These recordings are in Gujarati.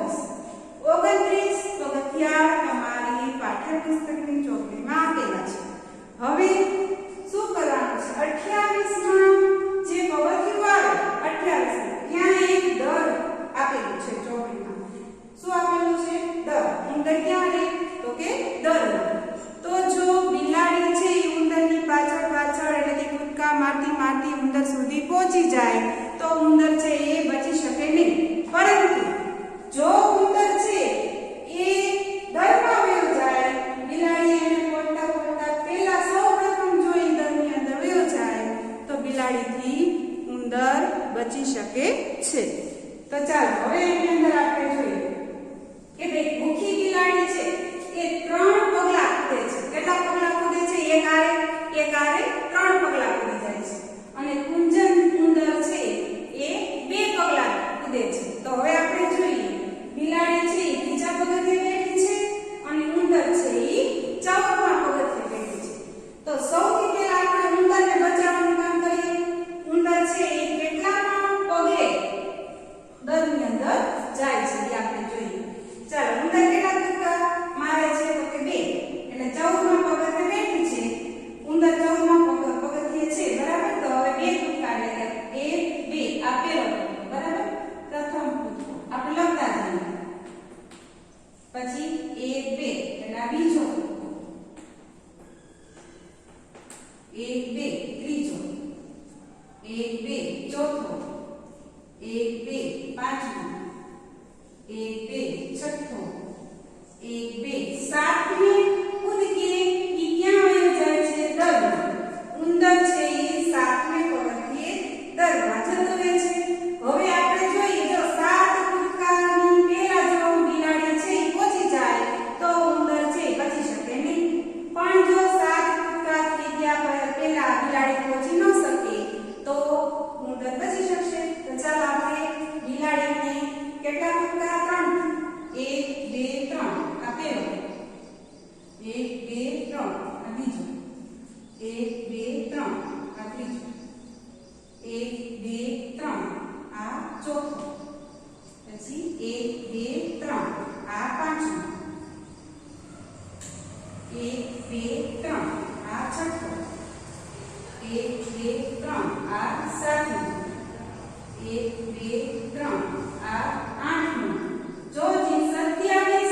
29 પગથિયા તમારી પાઠ્યપુસ્તકની ચોપડીમાં આપેલા છે. હવે શું કરવાનું છે? 28માં જે પગથિયું આવે 28 ત્યાં એક દર આપેલું છે ચોપડીમાં. શું આપેલું છે? દર. ઉંદર ક્યાં રહે? તો કે દર. તો જો બિલાડી છે એ ઉંદરની પાછળ પાછળ એટલે કે કૂદકા મારતી મારતી ઉંદર સુધી પહોંચી જાય તો ઉંદર છે એ બચી શકે નહીં. પરંતુ જો ઉંદર છે એ દરમાં વયો જાય, બિલાડી એને પોતા પોતા પહેલા સૌપ્રથમ જો એ દરની અંદર વયો જાય તો બિલાડીથી ઉંદર બચી શકે છે. તો ચાલો હવે એની અંદર આપણે જોઈએ કે ભાઈ ભૂખી બિલાડી છે એ 3 પગલા કૂદે છે. કેટલા પગલા કૂદે છે? એક આરે 3 પગલા કૂદી જાય છે. અને કુંજન ઉંદર છે એ 2 પગલા કૂદે છે. તો હવે આપણે જોઈએ બિલાડી છે એ બીજા પગથિયે બેઠી છે અને ઉંદર છે એ 4મા પગથિયે બેઠી છે. તો સૌથી પહેલા આપણે ઉંદરને બચાવવાનું કામ કરીએ. ઉંદર છે એ કેટલામાં પગે દરની અંદર જાય છે એ આપણે જોઈએ. ચાલો ઉંદર કેટલા કૂદકા મારે છે? તો કે 2. એટલે 14મા પગથિયે બેઠી છે. ઉંદર 14મા 2 3 આ 8નું જો જે 27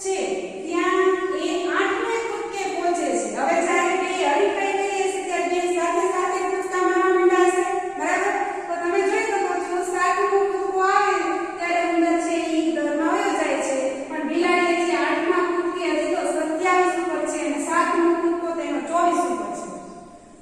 છે ત્યાં એ 8મે કૂદકે પહોંચે છે. હવે જ્યારે બે હરીફાઈ કરીએ છે ત્યારે બે સાથે સાથે કૂદકા મારવા માંડાશે, બરાબર? તો તમે જોઈ શકો છો 7નું કૂદકો આવે ત્યારે ઉંદર છે ઈ દરમાં વયો જાય છે, પણ બિલાડી જે 8માં કૂદકે હજી તો 27 ઉપર છે અને 7નો કૂદકો તેનો 24 ઉપર છે,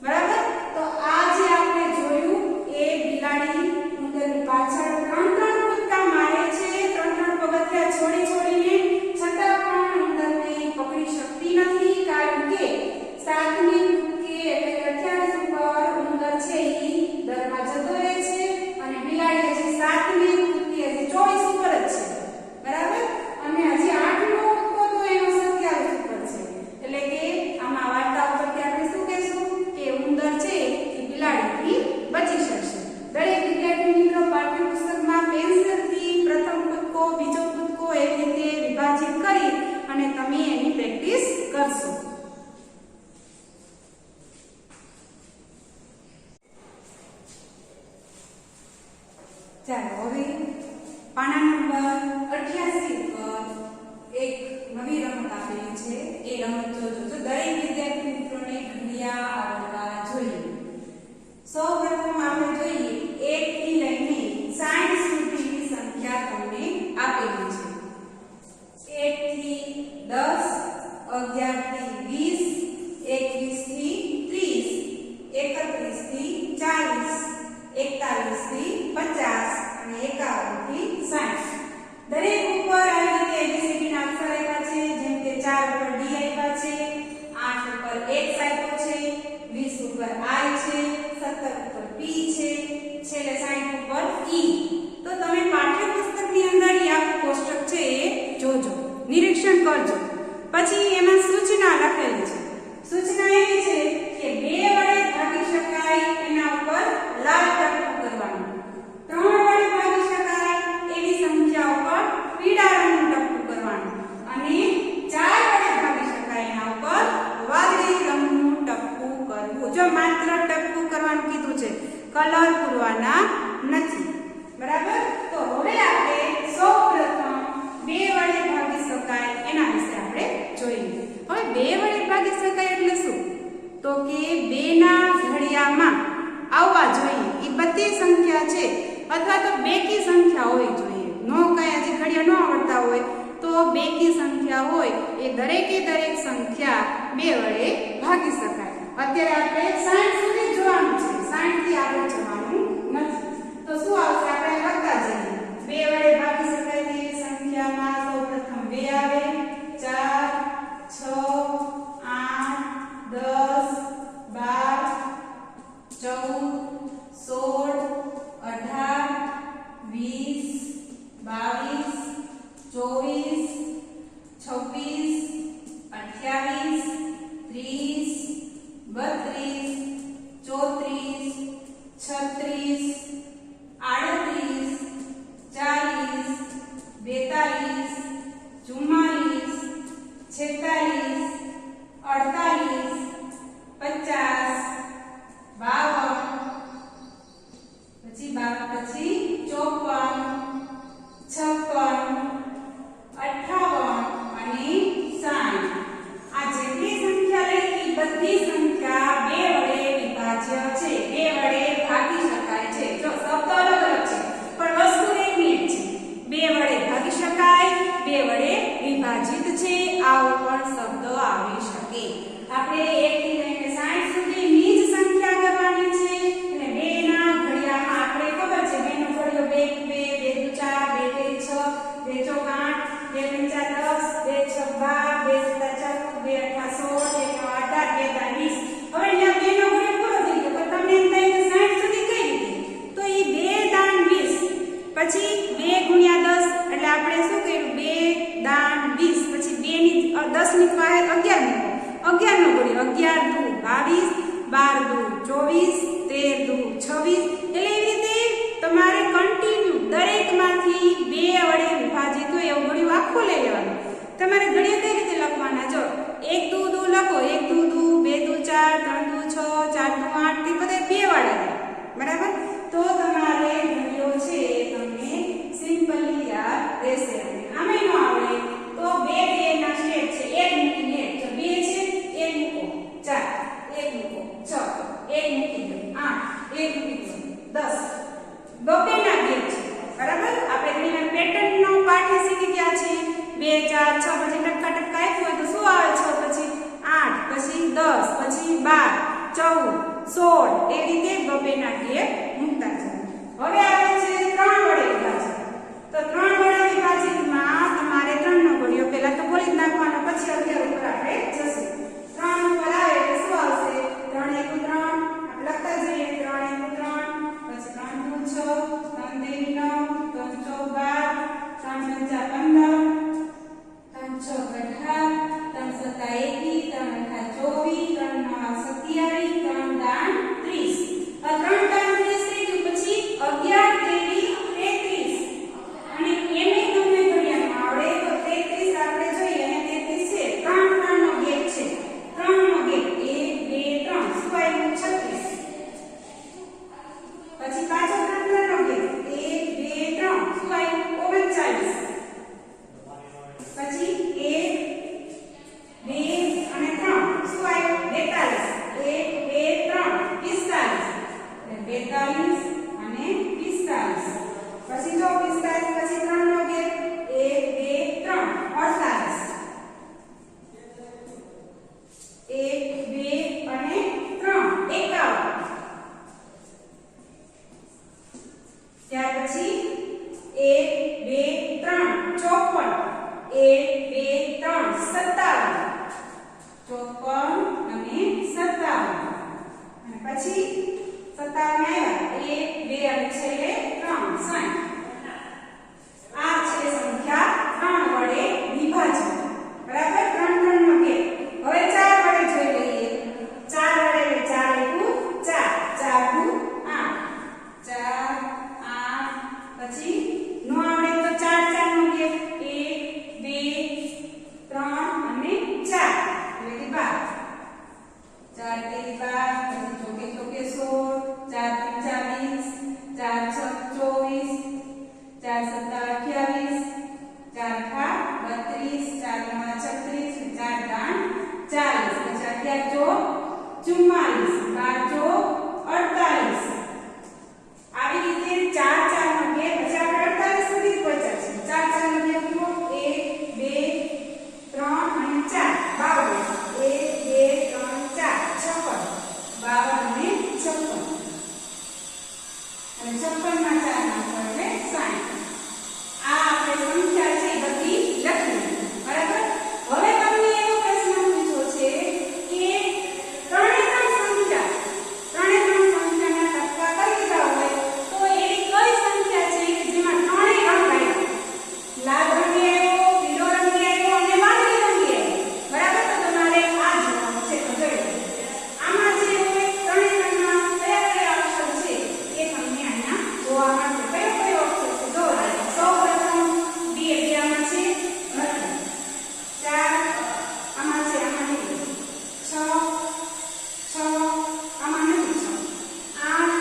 બરાબર? તો આ જે આપણે જોયું એ બિલાડી ઉંદરની પાછળ 3 કૂદકા મારે છે, 3 પગથિયા છોડીને, છતાં પણ ઉંદરને પકડી શકતી નથી, કારણ કે 7મી કૂદકે એટલે 28 ઉપર ઉંદર છે ઈ દરમાં જતો રહે છે અને બિલાડી હજી 7મી કૂદકે હજી 24 ઉપર જ છે, બરાબર? અને હજી 8નો કૂદકો તો એનો 27 ઉપર છે. એટલે કે આમાં વાર્તા ઉપરથી આપણે શું કહેશું કે ઉંદર છે એ બિલાડીથી બચી શકશે. દરેક વિદ્યાર્થી મિત્રો પાઠ્યપુસ્તકમાં પેન્સિલથી પ્રથમ કૂદકો, બીજો કૂદકો એવી રીતે વિભાજિત કરી અને તમે એની પ્રેક્ટિસ કરશો. ચાલો હવે પાના નંબર 88 પર એક નવી રમત આપેલી છે. એ રમત જોજો. દરેક વિદ્યાર્થી મિત્રોને ઘડિયા આવડવા જોઈએ. સૌપ્રથમ આપણે જોઈએ 1 થી લઈને 60 સુધીની સંખ્યા તમને આપેલી છે. 1 થી 10, 11 થી 20, 21 થી 30, 31 થી 40, 41 થી 50 અને 51 થી 60. દરેક ઉપર આવી રીતે ABCD ના અક્ષર આપ્યા છે, જેમ કે 4 ઉપર D આપ્યા છે, 8 ઉપર X આપ્યો છે, 20 ઉપર I છે, 17 ઉપર P છે, છેલ્લે 60 ઉપર E. તો તમે પાઠ્યપુસ્તકની અંદર આ કોષ્ટક છે એ જોજો, નિરીક્ષણ કરજો. પછી એમાં સૂચના લખેલી છે. સૂચના એવી છે કે 2 વડે ભાગી શકાય એના ઉપર લાલ ટપકું કરવાનું, 3 વડે ભાગી શકાય એવી સંખ્યા ઉપર પીળા રંગનું ટપકું કરવાનું અને 4 વડે ભાગી શકાય એના ઉપર વાદળી રંગનું ટપકું કરવું. જો માત્ર ટપકું કરવાનું કીધું છે, કલર પૂરવાના નથી, બરાબર? તો હવે આપણે સૌપ્રથમ 2 વડે ભાગી શકાય એના વિશે આપણે જોઈએ. હવે 2 વડે ભાગી શકાય એટલે શું? તો કે 2 ના ઘડિયામાં આવવા જોઈએ એ બધી સંખ્યા છે, અથવા તો બેકી સંખ્યા હોવી જોઈએ. નો કઈ હજી ઘડિયા ન આવડતા હોય તો બેકી સંખ્યા હોય એ દરેકે દરેક સંખ્યા 2 વડે ભાગી શકાય. અત્યારે આપણે 60 સુધી જોવાનું છે, 60 થી આગળ જવાનું નથી. તો શું આવશે? આપણે લખતા જઈએ. 2 વડે ભાગી શકાય તેવી સંખ્યામાં સૌપ્રથમ 2 આવે, 4, 6, 8, 4 દુ 6 4 દુ 8 થી બધે 2 વાળા, બરાબર? તો તમારે ઘડિયો છે 4 6 પછી ટટકા ટટકા આપ્યું હોય તો શું આવે 6 પછી 8 પછી 10 પછી 12 14 16 એ રીતે બબેના ઘેર મૂકતા જાય। હવે આવે છે 3 વડે વિભાજન। તો 3 વડે વિભાજિતમાં તમારે 3 નો ઘડિયો પહેલા તો બોલી જ નાખવાનો, પછી 11 ઉપર આપણે જશું। 3 ઉપર આવે એટલે શું આવશે 3 1 3 આપણે લખતા જઈએ 3 1 3 પછી 3 2 6 3 3 9 3 4 12 3 5 15 3 6 18 3 7 21 3 8 24 3 9 27 3 દાન 30 આ 3 દાન 30 થઈ ગયું। પછી 11 તેરી 33 અને એમે તમને ઘડિયાળમાં આવડે તો 33 આપણે જોઈએ અને 33 છે 3 3 નો ગેપ છે 3 નો ગેપ 1 2 3 શું આવ્યું 36 પછી પાછો 3 નો ગેપ 1 2 3 શું આવ્યું 39 પછી 1 2 અને 3 શું આવ્યું 42 1 2 3 45 42 અને 45 પછી જો 45 પછી 3 નો ગેપ 1 2 3 48 1 2 અને 3 51 ત્યાર પછી 1 2 3 54 1 2 3 57 54 અને 57 અને પછી 57 આવ્યા 1 2 અને છેલ્લે 3 60 આ છે સંખ્યા 3 વડે વિભાજન બરાબર 3 3 નો ગેપ। હવે 4 વડે જોઈ લઈએ 4 વડે 4 1 4 4 2 8 4 8 પછી નો આવડે તો 4 4 નો ગેપ 1 2 3 અને 4 એટલે કે 12 4 તેરી 12 પછી ચોકે 16 4 3 40 4 6 24 4 7 28 4 8 32 4 9 36 4 દાન 40 પછી 11 જો 44 12 જો 48 આવી રીતે 4 4 નો ગેપ પછી આપણે 48 સુધી પહોંચ્યા છે 4 4 નો ગેપ 1 2 3 અને 4 52 1 2 3 4 56 52 અને 56 અને 56 ના 4 નાખો એટલે 60 આ આપણે સંખ્યા છે બધી લખી બરાબર। હવે તમને એવો પ્રશ્ન પૂછ્યો છે કે ત્રણે ત્રણ સંખ્યાના ટપકા કરી દીધા હોય તો એવી કઈ સંખ્યા છે કે જેમાં ત્રણેય રંગ આવ્યો લાલ રંગે આવ્યો પીળો રંગે આવ્યો અને વાદળી રંગે આવ્યો બરાબર। તો તમારે આ જોવાનું છે તો જોઈ આમાં જે ત્રણેય રંગના કયા કયા અક્ષર છે એ તમને અહીંયા જોવા મળશે। કયો કયો અક્ષર છે જો સૌપ્રથમ ડી એટલે આમાં છે નથી 4 આમાં છે આમાં નથી 6 6 આમાં નથી 6 8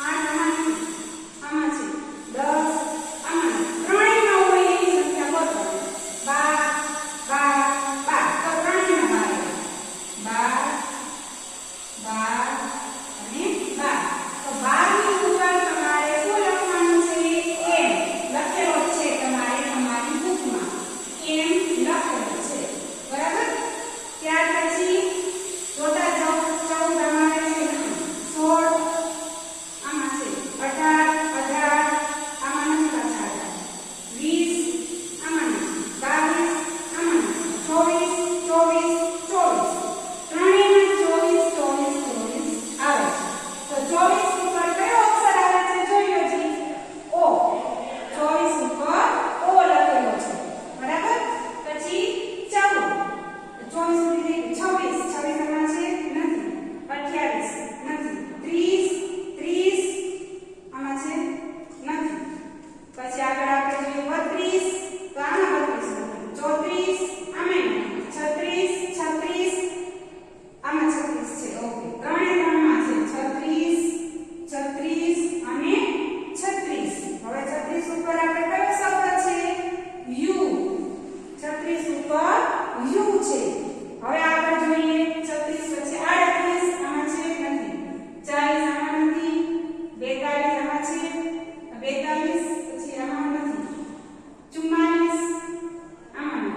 8 આમાં નથી આમાં છે 10 આમાં નથી ત્રણેયમાં હોય એવી સંખ્યા ગોતો 12 12 12 તો ત્રણેયમાં 12 12 અને 12 તો 12 ની ઉપર તમારે શું લખવાનું છે એમ લખેલો છે તમારે તમારી બુકમાં એમ લખેલો છે બરાબર। ત્યાર પછી જોતા જાઓ 14 તમારે છે 16 આમાં છે 18 આમાં નથી પાછા 20 આમાં નથી 22 આમાં નથી 24 ત્રણેયમાં 24 આવે છે તો 24 ઉપર કયો અક્ષર આવે છે જોઈ લો જી ઓ 24 ઉપર ઓ લખેલો છે બરાબર। પછી 14 24 સુધી 26 આમાં છે નથી 28 નથી 30 આમાં છે નથી પછી આગળ આપણે જોઈએ 32 તો આમાં 32 34 આમાં નથી 36 આમાં 36 છે ઓકે ત્રણે ત્રણમાં છે 36 અને 36 હવે 36 ઉપર આપણે કયો શબ્દ છે યુ 36 ઉપર યુ છે। હવે આગળ જોઈએ 36 પછી 38 આમાં છે નથી 40 આમાં નથી 42 આમાં છે 42 પછી આમાં નથી 44 આમાં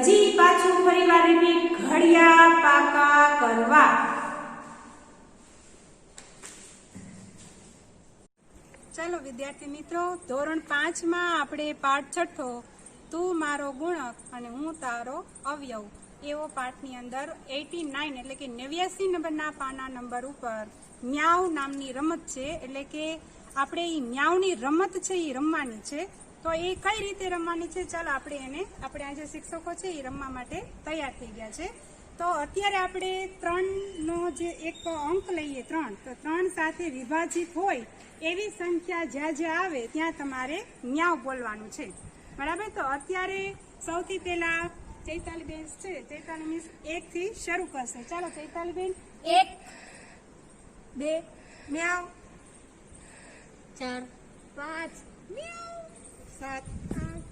હજી પાછું ફરીવાર રિપીટ, ઘડિયા પાકા કરવા. ચાલો વિદ્યાર્થી મિત્રો, ધોરણ 5 માં આપણે પાઠ 6 તું મારો ગુણક અને હું તારો અવયવ એવો પાઠની અંદર 89 એટલે કે 89 નંબરના પાના નંબર ઉપર મ્યાઉ નામની રમત છે. એટલે કે આપણે એ મ્યાઉની રમત છે એ રમવાની છે. તો એ કઈ રીતે રમવાની છે, ચાલો આપણે આ જે શિક્ષકો છે એ રમવા માટે તૈયાર થઈ ગયા છે. તો અત્યારે આપણે 3 નો જે એક અંક લઈએ 3, તો 3 સાથે વિભાજિત હોય એવી સંખ્યા જ્યાં જ્યાં આવે ત્યાં તમારે મ્યાઉ બોલવાનું છે, બરાબર. તો અત્યારે સૌથી પહેલા ચૈતાલીબેન છે, ચૈતાલી મિસ 1 થી શરૂ કરશે. ચાલો ચૈતાલીબેન. 1 2 મ્યાઉ, 4 5 મ્યાઉ, 7 8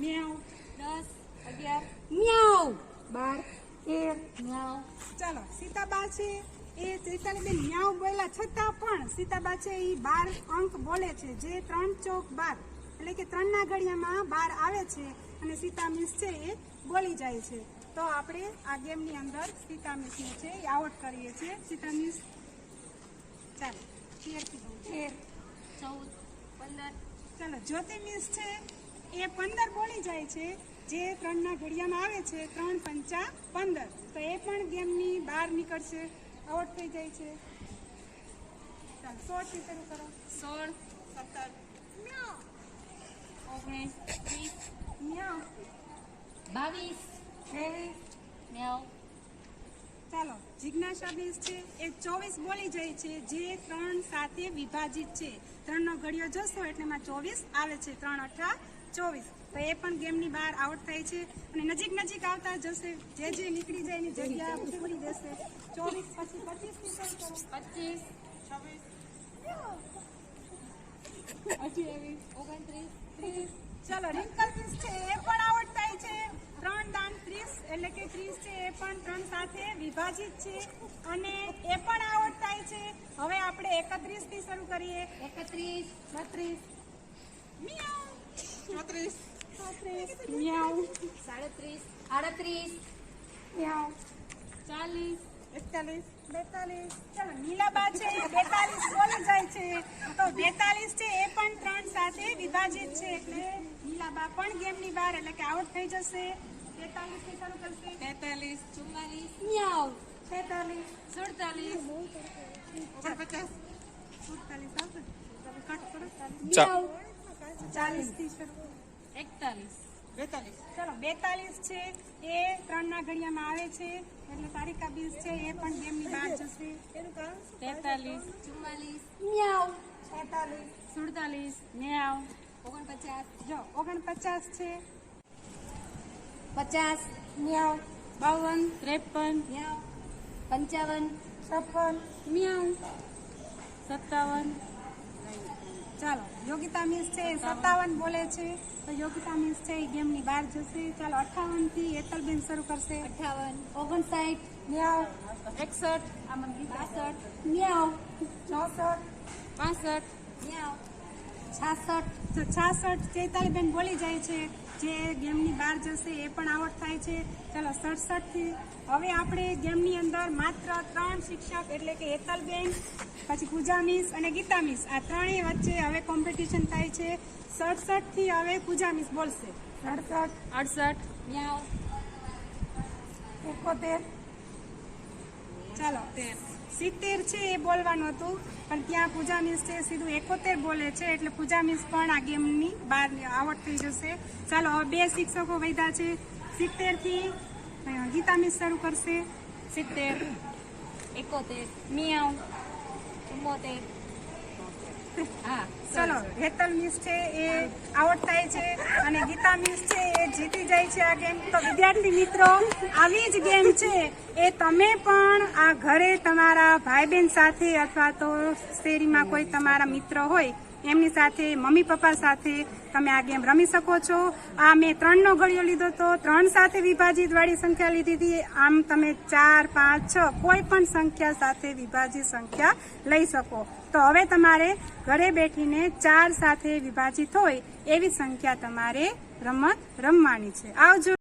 મ્યાઉ, 10 11 મ્યાઉ, 12 13 મ્યાઉ. ચાલો સીતાબા છે એ ચૈતાલીબેન મ્યાઉ બોલ્યા છતાં પણ સીતાબા છે એ 12 અંક બોલે છે, જે 3 ચોક 12 એટલે કે 3 ના ઘડિયામાં 12 આવે છે અને સીતા મિસ છે એ બોલી જાય છે. તો આપણે આ ગેમની અંદર સીતા મિસને છે એ આઉટ કરીએ છીએ. સીતા મિસ ચાલો 13 14 15 ચાલો જ્યોતિ મિસ છે એ 15 બોલી જાય છે, જે 3 ના ઘડિયામાં આવે છે, 3 પંચા 15. તો એ પણ ગેમની બહાર નીકળશે, આઉટ થઈ જાય છે. ચાલો 16 થી શરૂ કરો. 16 17 મ્યાઉ, 19 20 મ્યાઉ, 22 23 મ્યાઉ. ચાલો જિજ્ઞાસા બેસ છે એ 24 બોલી જાય છે, જે 3 સાથે વિભાજિત છે. 3 નો ઘડિયો જશો એટલે એમાં 24 આવે છે, 3 8 24. તો એ પણ ગેમની બહાર આઉટ થાય છે અને નજીક નજીક આવતા જશે, જે નીકળી જાય એની જગ્યા પૂરી દેશે. 24 પછી 25 થી શરૂ કરો. 25 26 28 29 30. ચાલો રિંકલ પીસ છે એ પણ આઉટ થાય છે. 3 દાન 30 એટલે કે 30 છે એ પણ 3 સાથે વિભાજિત છે અને એ પણ આઉટ થાય છે. હવે આપણે 31 થી શરૂ કરીએ. 31 32 મ્યાઉ, 34 મ્યાઉ, 37 38 મ્યાઉ, 40 41 42. ચાલો નીલાબા છે એ 42 બોલી જાય છે, તો 42 છે એ પણ 3 સાથે વિભાજિત છે એટલે નીલાબા પણ ગેમની બહાર એટલે કે આઉટ થઈ જશે. 43 થી શરૂ કરશે. 43 44 મ્યાઉ. 46 47 50 47 આવશે. કટ કરો. મ્યાઉ. 40 થી શરૂ. 41 42. ચાલો 42 છે એ 3 ના ઘડિયામાં આવે છે એટલે તારીકા 20 છે એ પણ ગેમની બહાર જશે. એનું કારણ શું? 43 44 મ્યાઉ. 46 47 મ્યાઉ. 49. જો 49 છે 50 મ્યાઉ, 52 53 મ્યાઉ, 55 56 મ્યાઉ, 57 ચાલો યોગિતા મિસ છે એ 57 બોલે છે, તો યોગિતા મિસ છે એ ગેમની બહાર જશે. ચાલો 58 થી એતલબેન શરૂ કરશે. 58 59 મ્યાઉ, 61 62 મ્યાઉ, 64 65 મ્યાઉ. 66 તો 66 ચૈતાલીબેન બોલી જાય છે, જે ગેમની બહાર જશે એ પણ આઉટ થાય છે. ચાલો 67 થી હવે આપણે ગેમની અંદર માત્ર 3 શિક્ષક એટલે કે હેતલબેન, પછી પૂજા મિસ અને ગીતા મિસ, આ ત્રણેય વચ્ચે હવે કોમ્પિટિશન થાય છે. 67 થી હવે પૂજા મિસ બોલશે. 67 68 મ્યાઉ. 71. ચાલો 70 છે એ બોલવાનું હતું પણ ત્યાં પૂજા મિસ છે સીધું 71 બોલે છે એટલે પૂજા મિસ પણ આ ગેમની બહાર આઉટ થઈ જશે. ચાલો હવે 2 શિક્ષકો વધ્યા છે. 70 થી ગીતા મિસ શરૂ કરશે. 70 71 મ્યાઉ. 74 હા ચલો હેતલ મિસ છે એ આઉટ થાય છે અને ગીતા મિસ છે એ જીતી જાય છે આ ગેમ. તો વિદ્યાર્થી મિત્રો, આવી જ ગેમ છે એ તમે પણ આ ઘરે તમારા ભાઈ બહેન સાથે અથવા તો શેરીમાં કોઈ તમારા મિત્ર હોય એમની સાથે, મમ્મી પપ્પા સાથે તમે આ ગેમ રમી શકો છો. આ મેં 3 નો ઘડિયો લીધો તો 3 સાથે વિભાજિત વાળી સંખ્યા લીધી હતી. આમ તમે 4 5 6 કોઈ પણ સંખ્યા સાથે વિભાજિત સંખ્યા લઈ શકો. તો હવે તમારે ઘરે બેઠીને 4 સાથે વિભાજિત હોય એવી સંખ્યા તમારે રમત રમવાની છે. આવજો.